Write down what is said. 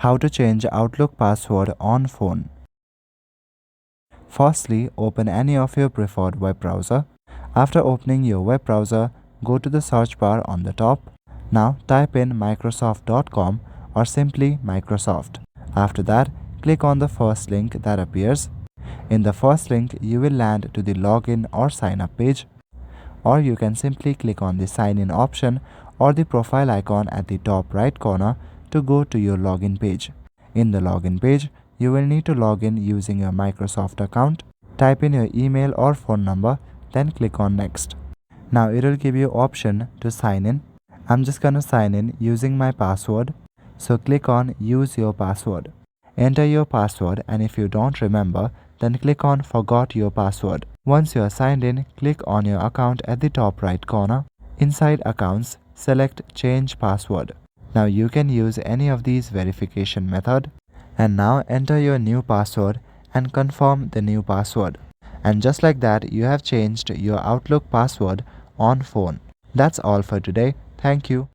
How to change Outlook password on phone. Firstly, open any of your preferred web browser. After opening your web browser, go to the search bar on the top. Now type in microsoft.com or simply Microsoft. After that, click on the first link that appears. In the first link, you will land to the login or sign up page, or you can simply click on the sign in option or the profile icon at the top right corner to go to your login page. In the login page, you will need to log in using your Microsoft account. Type in your email or phone number, then click on next. Now it will give you option to sign in. I'm just gonna sign in using my password. So click on use your password. Enter your password, and if you don't remember, then click on forgot your password. Once you are signed in, click on your account at the top right corner. Inside accounts, select change password. Now you can use any of these verification method. And now enter your new password and confirm the new password. And just like that, you have changed your Outlook password on phone. That's all for today. Thank you.